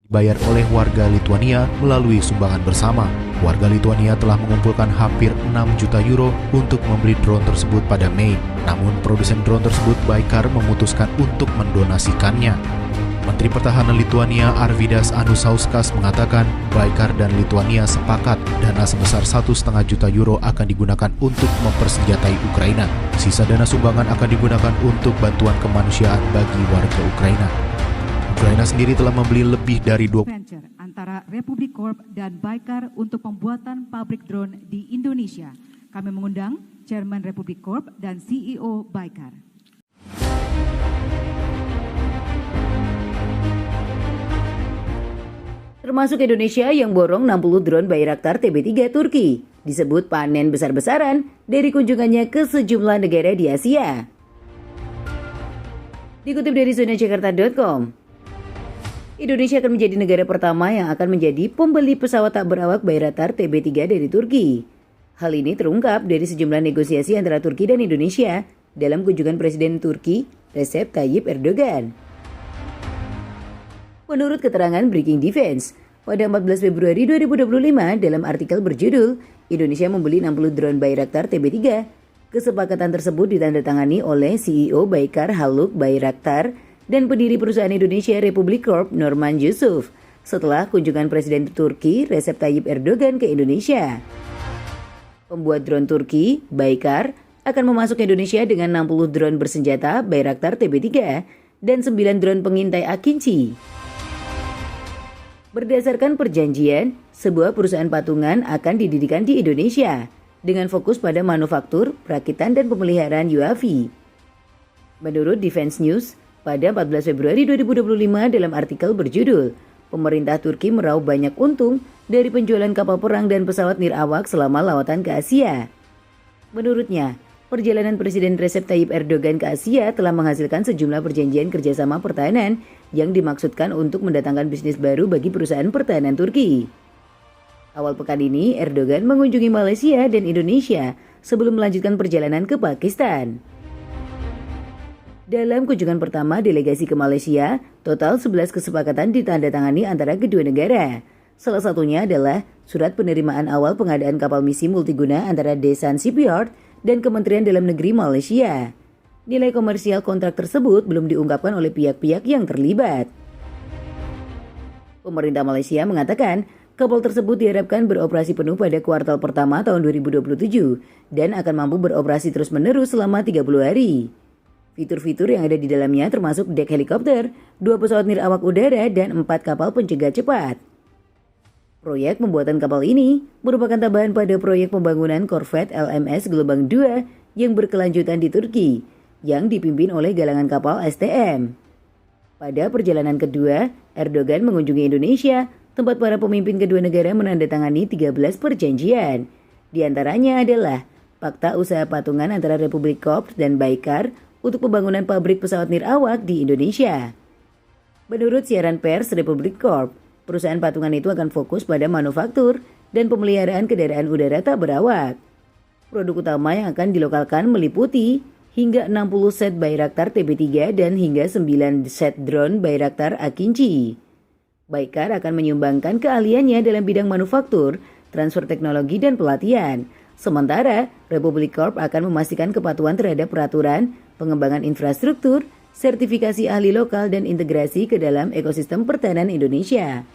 dibayar oleh warga Lituania melalui sumbangan bersama. Warga Lituania telah mengumpulkan hampir 6 juta euro untuk membeli drone tersebut pada Mei. Namun produsen drone tersebut Baikar memutuskan untuk mendonasikannya. Menteri Pertahanan Lituania Arvydas Anušauskas mengatakan Baikar dan Lituania sepakat dana sebesar 1,5 juta euro akan digunakan untuk mempersenjatai Ukraina. Sisa dana sumbangan akan digunakan untuk bantuan kemanusiaan bagi warga Ukraina. Ukraina sendiri telah membeli lebih dari 20 venture antara Republic Corp dan Baikar untuk pembuatan pabrik drone di Indonesia. Kami mengundang Chairman Republic Corp dan CEO Baikar. Termasuk Indonesia yang borong 60 drone Bayraktar TB3 Turki. Disebut panen besar-besaran dari kunjungannya ke sejumlah negara di Asia. Dikutip dari zonajakarta.com, Indonesia akan menjadi negara pertama yang akan menjadi pembeli pesawat tak berawak Bayraktar TB3 dari Turki. Hal ini terungkap dari sejumlah negosiasi antara Turki dan Indonesia dalam kunjungan Presiden Turki Recep Tayyip Erdogan. Menurut keterangan Breaking Defense, pada 14 Februari 2025 dalam artikel berjudul Indonesia membeli 60 drone Bayraktar TB3, kesepakatan tersebut ditandatangani oleh CEO Baikar Haluk Bayraktar dan pendiri perusahaan Indonesia Republic Corp Norman Yusuf setelah kunjungan Presiden Turki Recep Tayyip Erdogan ke Indonesia. Pembuat drone Turki, Baikar, akan memasuk Indonesia dengan 60 drone bersenjata Bayraktar TB3 dan 9 drone pengintai Akinci. Berdasarkan perjanjian, sebuah perusahaan patungan akan didirikan di Indonesia dengan fokus pada manufaktur, perakitan, dan pemeliharaan UAV. Menurut Defense News, pada 14 Februari 2025 dalam artikel berjudul, pemerintah Turki meraup banyak untung dari penjualan kapal perang dan pesawat nirawak selama lawatan ke Asia. Menurutnya, perjalanan Presiden Recep Tayyip Erdogan ke Asia telah menghasilkan sejumlah perjanjian kerjasama pertahanan yang dimaksudkan untuk mendatangkan bisnis baru bagi perusahaan pertahanan Turki. Awal pekan ini, Erdogan mengunjungi Malaysia dan Indonesia sebelum melanjutkan perjalanan ke Pakistan. Dalam kunjungan pertama delegasi ke Malaysia, total 11 kesepakatan ditandatangani antara kedua negara. Salah satunya adalah surat penerimaan awal pengadaan kapal misi multiguna antara Desan Shipyard dan Kementerian Dalam Negeri Malaysia. Nilai komersial kontrak tersebut belum diungkapkan oleh pihak-pihak yang terlibat. Pemerintah Malaysia mengatakan kapal tersebut diharapkan beroperasi penuh pada kuartal pertama tahun 2027 dan akan mampu beroperasi terus-menerus selama 30 hari. Fitur-fitur yang ada di dalamnya termasuk dek helikopter, 2 pesawat nirawak udara, dan 4 kapal pencegat cepat. Proyek pembuatan kapal ini merupakan tambahan pada proyek pembangunan korvet LMS Gelombang 2 yang berkelanjutan di Turki, yang dipimpin oleh galangan kapal STM. Pada perjalanan kedua, Erdogan mengunjungi Indonesia, tempat para pemimpin kedua negara menandatangani 13 perjanjian. Di antaranya adalah Fakta Usaha Patungan antara Republic Corp dan Baikar untuk pembangunan pabrik pesawat nirawak di Indonesia. Menurut siaran pers Republic Corp, perusahaan patungan itu akan fokus pada manufaktur dan pemeliharaan kendaraan udara tak berawak. Produk utama yang akan dilokalkan meliputi hingga 60 set Bayraktar TB3 dan hingga 9 set drone Bayraktar Akinci. Baikar akan menyumbangkan keahliannya dalam bidang manufaktur, transfer teknologi, dan pelatihan. Sementara, Republic Corp akan memastikan kepatuhan terhadap peraturan, pengembangan infrastruktur, sertifikasi ahli lokal, dan integrasi ke dalam ekosistem pertahanan Indonesia.